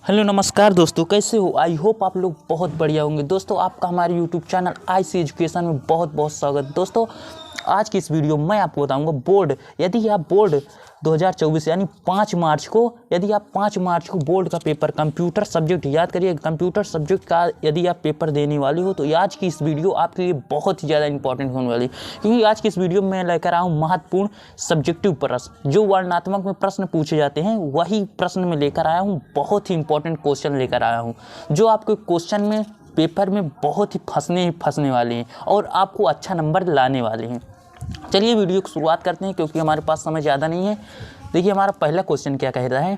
Hello नमस्कार दोस्तों, कैसे हो? आई होप आप लोग बहुत बढ़िया होंगे। दोस्तों, आपका हमारे यूट्यूब चैनल आईसी एजुकेशन में बहुत बहुत स्वागत। दोस्तों, आज की इस वीडियो में मैं आपको बताऊंगा बोर्ड, यदि आप बोर्ड 2024 यानी 5 मार्च को बोर्ड का पेपर कंप्यूटर सब्जेक्ट, याद करिए कंप्यूटर सब्जेक्ट का यदि आप पेपर देने वाले हो तो आज की इस वीडियो आपके लिए बहुत ही ज़्यादा इंपॉर्टेंट होने वाली है। क्योंकि आज की इस वीडियो में मैं लेकर आया हूँ महत्वपूर्ण सब्जेक्टिव प्रश्न, जो वर्णनात्मक में प्रश्न पूछे जाते हैं वही प्रश्न में लेकर आया हूँ। बहुत ही इंपॉर्टेंट क्वेश्चन लेकर आया हूँ जो आपके क्वेश्चन में पेपर में बहुत ही फंसने वाले हैं और आपको अच्छा नंबर लाने वाले हैं। चलिए वीडियो की शुरुआत करते हैं, क्योंकि हमारे पास समय ज़्यादा नहीं है। देखिए हमारा पहला क्वेश्चन क्या कह रहा है,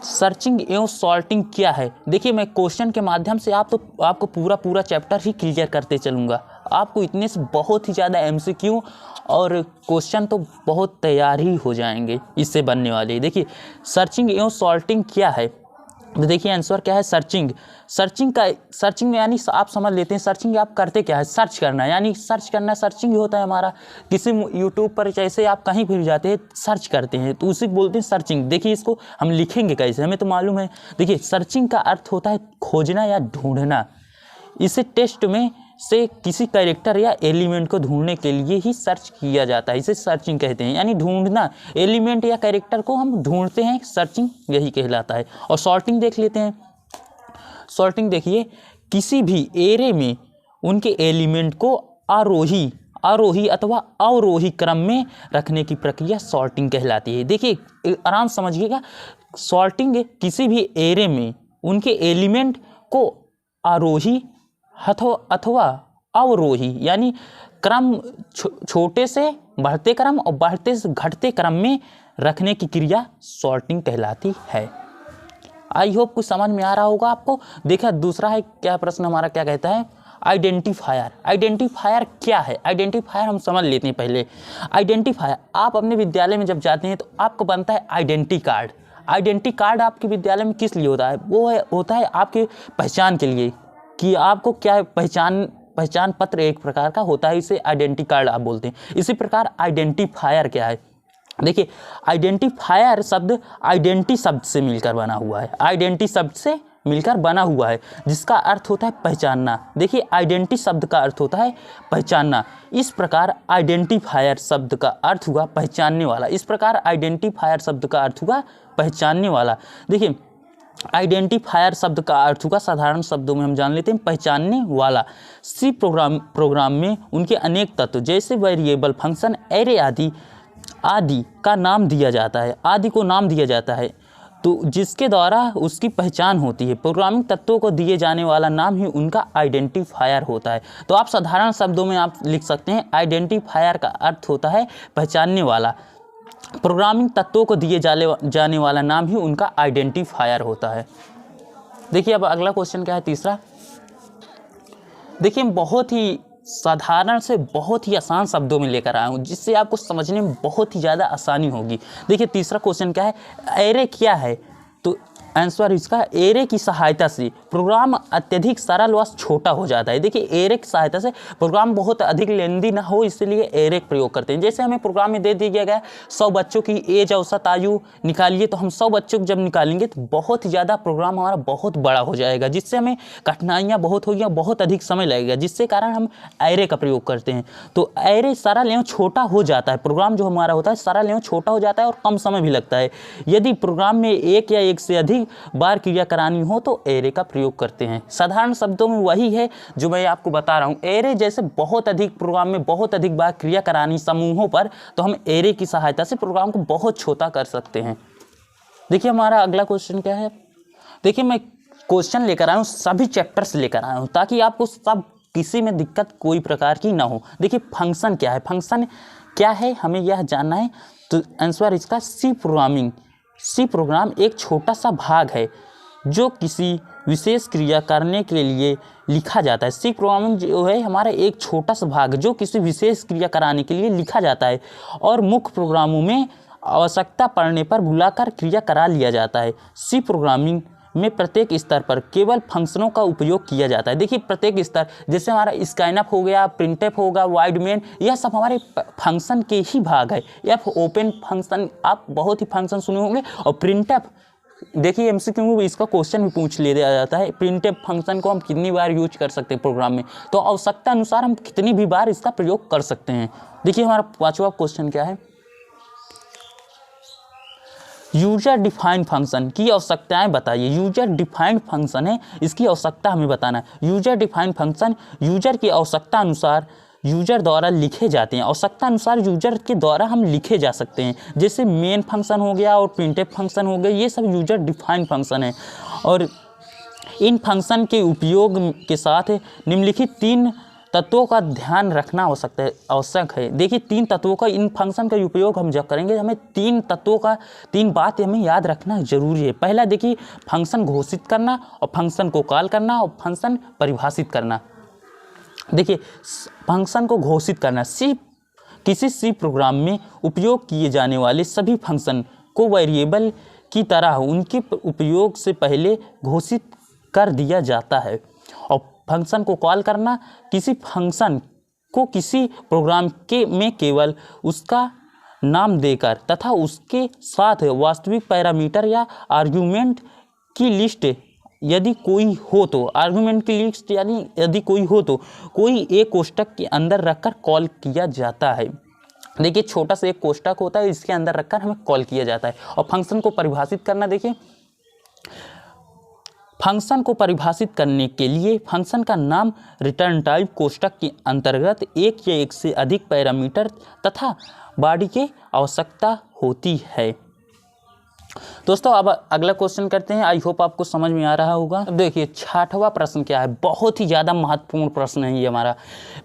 सर्चिंग एवं सॉर्टिंग क्या है। देखिए मैं क्वेश्चन के माध्यम से आपको पूरा चैप्टर ही क्लियर करते चलूँगा। आपको इतने से बहुत ही ज़्यादा एमसीक्यू और क्वेश्चन तो बहुत तैयार ही हो जाएंगे इससे बनने वाले। देखिए सर्चिंग एवं सॉर्टिंग क्या है, तो देखिए आंसर क्या है, सर्चिंग में यानी आप समझ लेते हैं सर्चिंग आप करते क्या है, सर्च करना, यानी सर्च करना सर्चिंग ही होता है हमारा। किसी यूट्यूब पर जैसे आप कहीं भी जाते हैं सर्च करते हैं तो उसी बोलते हैं सर्चिंग। देखिए इसको हम लिखेंगे कैसे, हमें तो मालूम है। देखिए सर्चिंग का अर्थ होता है खोजना या ढूंढना। इसे टेस्ट में से किसी कैरेक्टर या एलिमेंट को ढूंढने के लिए ही सर्च किया जाता है, इसे सर्चिंग कहते हैं। यानी ढूंढना, एलिमेंट या कैरेक्टर को हम ढूंढते हैं, सर्चिंग यही कहलाता है। और सॉर्टिंग देख लेते हैं। सॉर्टिंग देखिए किसी भी एरे में उनके एलिमेंट को आरोही अथवा अवरोही क्रम में रखने की प्रक्रिया सॉर्टिंग कहलाती है। देखिए आराम समझिएगा, सॉर्टिंग किसी भी एरे में उनके एलिमेंट को आरोही अथवा अवरोही यानी क्रम छोटे से बढ़ते क्रम और बढ़ते से घटते क्रम में रखने की क्रिया सॉर्टिंग कहलाती है। आई होप कुछ समझ में आ रहा होगा आपको। देखिए दूसरा है क्या प्रश्न हमारा क्या कहता है, आइडेंटिफायर। आइडेंटिफायर क्या है, आइडेंटिफायर हम समझ लेते हैं पहले। आइडेंटिफायर, आप अपने विद्यालय में जब जाते हैं तो आपको बनता है आइडेंटिटी कार्ड। आइडेंटिटी कार्ड आपके विद्यालय में किस लिए होता है, वो होता है आपके पहचान के लिए, कि आपको क्या है, पहचान पत्र एक प्रकार का होता है, इसे आइडेंटिटी कार्ड आप बोलते हैं। इसी प्रकार आइडेंटिफायर क्या है, देखिए आइडेंटिफायर शब्द आइडेंटिटी शब्द से मिलकर बना हुआ है, आइडेंटिटी शब्द से मिलकर बना हुआ है, जिसका अर्थ होता है पहचानना। देखिए आइडेंटिटी शब्द का अर्थ होता है पहचानना। इस प्रकार आइडेंटिफायर शब्द का अर्थ हुआ पहचानने वाला। इस प्रकार आइडेंटिफायर शब्द का अर्थ हुआ पहचानने वाला। देखिए आइडेंटिफायर शब्द का अर्थ होगा, साधारण शब्दों में हम जान लेते हैं, पहचानने वाला। सी प्रोग्राम में उनके अनेक तत्व जैसे वेरिएबल, फंक्शन, एरे आदि का नाम दिया जाता है, आदि को नाम दिया जाता है, तो जिसके द्वारा उसकी पहचान होती है। प्रोग्रामिंग तत्वों को दिए जाने वाला नाम ही उनका आइडेंटिफायर होता है। तो आप साधारण शब्दों में आप लिख सकते हैं, आइडेंटिफायर का अर्थ होता है पहचानने वाला, प्रोग्रामिंग तत्वों को दिए जाने वाला नाम ही उनका आइडेंटिफायर होता है। देखिए अब अगला क्वेश्चन क्या है, तीसरा। देखिए बहुत ही साधारण से बहुत ही आसान शब्दों में लेकर आया हूँ, जिससे आपको समझने में बहुत ही ज़्यादा आसानी होगी। देखिए तीसरा क्वेश्चन क्या है, एरे क्या है, तो आंसर इसका, एरे की सहायता से प्रोग्राम अत्यधिक सरल व छोटा हो जाता है। देखिए एरे की सहायता से प्रोग्राम बहुत अधिक लेंदी ना हो, इसलिए एरे का प्रयोग करते हैं। जैसे हमें प्रोग्राम में दे दिया गया 100 बच्चों की एज औसत आयु निकालिए, तो हम 100 बच्चों को जब निकालेंगे तो बहुत ही ज़्यादा प्रोग्राम हमारा बहुत बड़ा हो जाएगा, जिससे हमें कठिनाइयाँ बहुत होगी, बहुत अधिक समय लगेगा, जिससे कारण हम एरे का प्रयोग करते हैं। तो एरे सरल एवं छोटा हो जाता है, प्रोग्राम जो हमारा होता है सरल एवं छोटा हो जाता है और कम समय भी लगता है। यदि प्रोग्राम में एक या एक से अधिक बार क्रिया करानी हो तो एरे का प्रयोग करते हैं। साधारण शब्दों में वही है जो मैं आपको बता रहा हूं। एरे जैसे बहुत अधिक प्रोग्राम में बहुत अधिक बार क्रिया करानी समूहों पर, तो हम एरे की सहायता से प्रोग्राम को बहुत छोटा कर सकते हैं। देखिए हमारा अगला क्वेश्चन क्या है। देखिए मैं क्वेश्चन लेकर आया हूँ, सभी चैप्टर से लेकर आया हूँ, ताकि आपको सब किसी में दिक्कत कोई प्रकार की ना हो। देखिए फंक्शन क्या है, फंक्शन क्या है हमें यह जानना है, तो आंसर इसका सी प्रोग्राम एक छोटा सा भाग है जो किसी विशेष क्रिया करने के लिए लिखा जाता है। सी प्रोग्रामिंग जो है हमारा एक छोटा सा भाग जो किसी विशेष क्रिया कराने के लिए लिखा जाता है और मुख्य प्रोग्रामों में आवश्यकता पड़ने पर बुलाकर क्रिया करा लिया जाता है। सी प्रोग्रामिंग में प्रत्येक स्तर पर केवल फंक्शनों का उपयोग किया जाता है। देखिए प्रत्येक स्तर, जैसे हमारा स्कैनअप हो गया, प्रिंटअप होगा, वाइडमेन, यह सब हमारे फंक्शन के ही भाग है। या ओपन फंक्शन, आप बहुत ही फंक्शन सुने होंगे, और प्रिंटअप देखिए एमसीक्यू में इसका क्वेश्चन भी पूछ लिया जाता है, प्रिंटफ फंक्शन को हम कितनी बार यूज कर सकते हैं प्रोग्राम में, तो आवश्यकता अनुसार हम कितनी भी बार इसका प्रयोग कर सकते हैं। देखिए हमारा 5वां क्वेश्चन क्या है, यूजर डिफाइंड फंक्शन की आवश्यकताएं बताइए। यूजर डिफाइंड फंक्शन है, इसकी आवश्यकता हमें बताना है। यूजर डिफाइंड फंक्शन यूजर की आवश्यकता अनुसार यूजर द्वारा लिखे जाते हैं, आवश्यकता अनुसार यूजर के द्वारा हम लिखे जा सकते हैं। जैसे मेन फंक्शन हो गया और प्रिंटफ फंक्शन हो गया, ये सब यूजर डिफाइंड फंक्शन है। और इन फंक्शन के उपयोग के साथ निम्नलिखित 3 तत्वों का ध्यान रखना आवश्यक है। देखिए 3 तत्वों का, इन फंक्शन का उपयोग हम जब करेंगे हमें 3 तत्वों का 3 बात हमें याद रखना जरूरी है। पहला देखिए फंक्शन घोषित करना और फंक्शन को कॉल करना और फंक्शन परिभाषित करना। देखिए फंक्शन को घोषित करना, किसी सी प्रोग्राम में उपयोग किए जाने वाले सभी फंक्शन को वेरिएबल की तरह उनके उपयोग से पहले घोषित कर दिया जाता है। और फंक्शन को कॉल करना, किसी फंक्शन को किसी प्रोग्राम में केवल उसका नाम देकर तथा उसके साथ वास्तविक पैरामीटर या आर्गुमेंट की लिस्ट यदि कोई हो तो, आर्गुमेंट की लिस्ट यानी यदि कोई हो तो कोई एक कोष्ठक के अंदर रखकर कॉल किया जाता है। देखिए छोटा सा एक कोष्ठक होता है, इसके अंदर रखकर हमें कॉल किया जाता है। और फंक्शन को परिभाषित करना, देखिए फंक्शन को परिभाषित करने के लिए फंक्शन का नाम रिटर्न टाइप कोष्ठक के अंतर्गत एक या एक से अधिक पैरामीटर तथा बॉडी की आवश्यकता होती है। दोस्तों अब अगला क्वेश्चन करते हैं, आई होप आपको समझ में आ रहा होगा। अब देखिए 6वां प्रश्न क्या है, बहुत ही ज़्यादा महत्वपूर्ण प्रश्न है ये हमारा।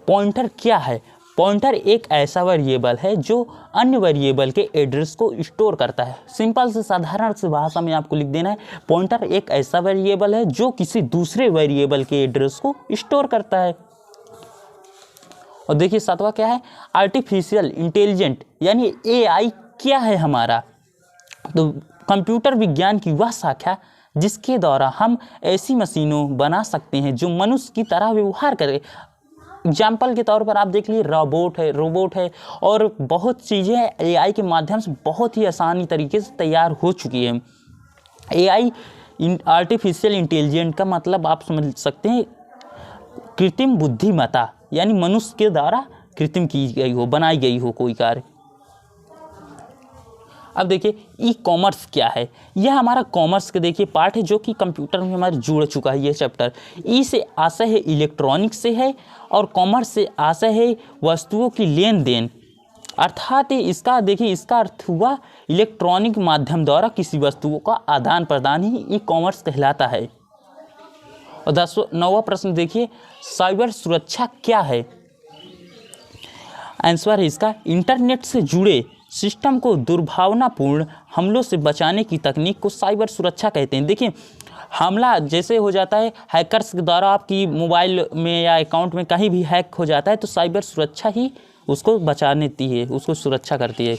पॉइंटर क्या है? पॉइंटर एक ऐसा वेरिएबल है जो अन्य वेरिएबल के एड्रेस को स्टोर करता है। सिंपल से साधारण से भाषा में आपको लिख देना है, पॉइंटर एक ऐसा वेरिएबल है जो किसी दूसरे वेरिएबल के एड्रेस को स्टोर करता है। और देखिए 7वां क्या है, आर्टिफिशियल इंटेलिजेंट यानी AI क्या है हमारा? तो कंप्यूटर विज्ञान की वह शाखा जिसके द्वारा हम ऐसी मशीनों बना सकते हैं जो मनुष्य की तरह व्यवहार करे। एग्जाम्पल के तौर पर आप देख लीजिए रोबोट है और बहुत चीज़ें AI के माध्यम से बहुत ही आसानी तरीके से तैयार हो चुकी है। AI आर्टिफिशियल इंटेलिजेंट का मतलब आप समझ सकते हैं कृत्रिम बुद्धिमत्ता, यानी मनुष्य के द्वारा कृत्रिम की गई हो, बनाई गई हो कोई कार्य। अब देखिए ई-कॉमर्स क्या है? यह हमारा कॉमर्स के देखिए पार्ट है जो कि कंप्यूटर में हमारे जुड़ चुका है। ये चैप्टर ई से आशय है इलेक्ट्रॉनिक्स से है और कॉमर्स से आशय है वस्तुओं की लेन देन, अर्थात इसका देखिए इसका अर्थ हुआ इलेक्ट्रॉनिक माध्यम द्वारा किसी वस्तुओं का आदान प्रदान ही ई कॉमर्स कहलाता है। और 9वां प्रश्न देखिए, साइबर सुरक्षा क्या है? आंसर है इसका इंटरनेट से जुड़े सिस्टम को दुर्भावनापूर्ण हमलों से बचाने की तकनीक को साइबर सुरक्षा कहते हैं। देखिए हमला जैसे हो जाता है हैकर्स के द्वारा, आपकी मोबाइल में या अकाउंट में कहीं भी हैक हो जाता है तो साइबर सुरक्षा ही उसको बचाने देती है, उसको सुरक्षा करती है।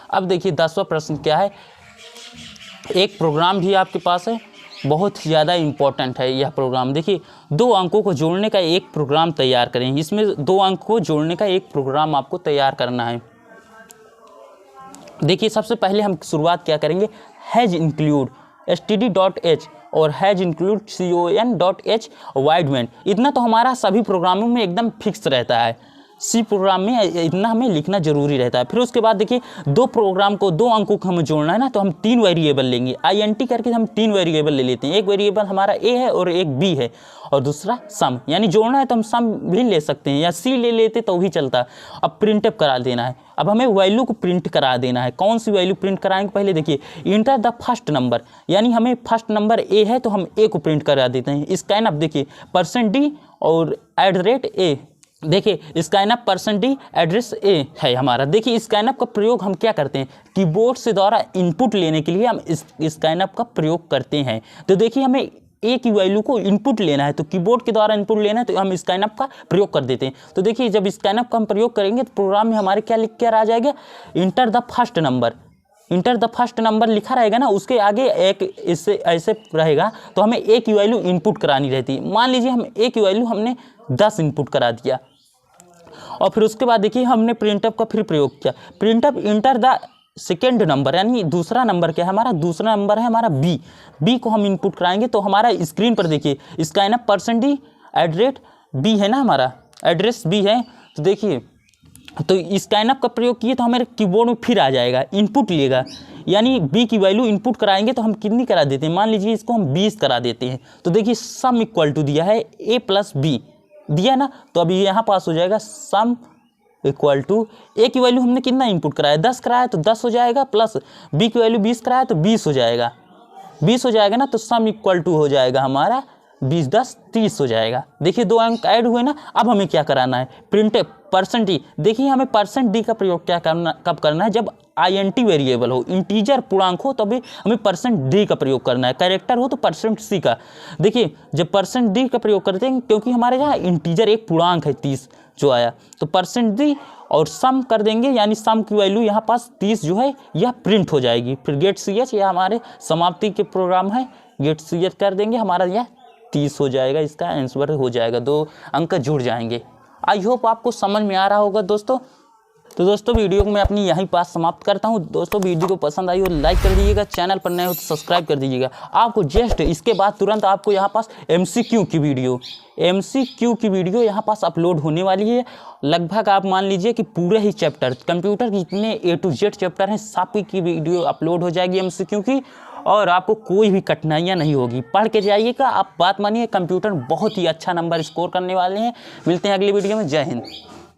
अब देखिए 10वां प्रश्न क्या है, एक प्रोग्राम भी आपके पास है, बहुत ज़्यादा इम्पोर्टेंट है यह प्रोग्राम। देखिए 2 अंकों को जोड़ने का एक प्रोग्राम तैयार करें। इसमें 2 अंक को जोड़ने का एक प्रोग्राम आपको तैयार करना है। देखिए सबसे पहले हम शुरुआत क्या करेंगे, हैज इंक्लूड std.h और हैज इंक्लूड con.h वाइडमेंट। इतना तो हमारा सभी प्रोग्रामों में एकदम फिक्स रहता है, सी प्रोग्राम में इतना हमें लिखना जरूरी रहता है। फिर उसके बाद देखिए 2 प्रोग्राम को 2 अंकों को हमें जोड़ना है ना, तो हम 3 वेरिएबल लेंगे, INT करके हम 3 वेरिएबल ले लेते हैं। एक वेरिएबल हमारा A है और एक B है और दूसरा सम, यानी जोड़ना है तो हम सम भी ले सकते हैं या C ले लेते तो भी चलता। अब प्रिंटअप करा देना है, अब हमें वैल्यू को प्रिंट करा देना है। कौन सी वैल्यू प्रिंट कराएंगे, पहले देखिए इंटर द फर्स्ट नंबर, यानी हमें फर्स्ट नंबर A है तो हम A को प्रिंट करा देते हैं। स्कैन अप देखिए %D और @A, देखिए स्कैनअप %D एड्रेस A है हमारा। देखिए स्कैनअप का प्रयोग हम क्या करते हैं, कीबोर्ड से द्वारा इनपुट लेने के लिए हम इस स्कैनअप का प्रयोग करते हैं। तो देखिए हमें A की वैल्यू को इनपुट लेना है तो कीबोर्ड के द्वारा इनपुट लेना है तो हम स्कैनअप का प्रयोग कर देते हैं। तो देखिए जब स्कैनअप का हम प्रयोग करेंगे तो प्रोग्राम में हमारे क्या लिख कर आ जाएगा, enter the first number. Enter the first number लिखा रहेगा ना, उसके आगे एक इससे ऐसे रहेगा तो हमें A की वैल्यू इनपुट करानी रहती है। मान लीजिए हम A की वैल्यू हमने 10 इनपुट करा दिया और फिर उसके बाद देखिए हमने प्रिंटअप का फिर प्रयोग किया, प्रिंटअप इंटर द सेकेंड नंबर यानी दूसरा नंबर क्या है हमारा, दूसरा नंबर है हमारा बी को हम इनपुट कराएंगे तो हमारा स्क्रीन पर देखिए इसका है ना %d@b है ना, हमारा एड्रेस बी है। तो देखिए तो इस स्कैनअप का प्रयोग किए तो हमारे कीबोर्ड में फिर आ जाएगा, इनपुट लेगा, यानी बी की वैल्यू इनपुट कराएंगे तो हम कितनी करा देते हैं, मान लीजिए इसको हम 20 करा देते हैं। तो देखिए सम इक्वल टू दिया है a+b दिया ना, तो अभी यहाँ पास हो जाएगा सम इक्वल टू ए की वैल्यू हमने कितना इनपुट कराया, 10 कराया तो 10 हो जाएगा, प्लस बी की वैल्यू 20 कराया तो 20 हो जाएगा, 20 हो जाएगा ना। तो सम इक्वल टू हो जाएगा हमारा 20 10 30 हो जाएगा। देखिए 2 अंक ऐड हुए ना। अब हमें क्या कराना है, प्रिंट %d। देखिए हमें %d का प्रयोग क्या करना, कब करना है, जब int वेरिएबल हो, इंटीजर पूर्णांक हो तभी हमें %d का प्रयोग करना है, कैरेक्टर हो तो %c का। देखिए जब %d का प्रयोग करते हैं क्योंकि हमारे यहाँ इंटीजर एक पूर्णांक है 30 जो आया, तो %d और सम कर देंगे, यानी सम की वैल्यू यहाँ पास 30 जो है यह प्रिंट हो जाएगी। फिर गेट ch यह हमारे समाप्ति के प्रोग्राम है, गेट ch कर देंगे, हमारा यह 30 हो जाएगा, इसका आंसर हो जाएगा, 2 अंक जुड़ जाएंगे। आई होप आपको समझ में आ रहा होगा दोस्तों। तो दोस्तों वीडियो को मैं अपनी यहीं पास समाप्त करता हूं। दोस्तों वीडियो को पसंद आई हो लाइक कर दीजिएगा, चैनल पर नए हो तो सब्सक्राइब कर दीजिएगा। आपको जस्ट इसके बाद तुरंत आपको यहाँ पास MCQ की वीडियो यहाँ पास अपलोड होने वाली है। लगभग आप मान लीजिए कि पूरे ही चैप्टर, कंप्यूटर के जितने A to Z चैप्टर हैं सब की वीडियो अपलोड हो जाएगी MCQ की, और आपको कोई भी कठिनाइयाँ नहीं होगी। पढ़ के जाइएगा, आप बात मानिए, कंप्यूटर बहुत ही अच्छा नंबर स्कोर करने वाले हैं। मिलते हैं अगली वीडियो में। जय हिंद।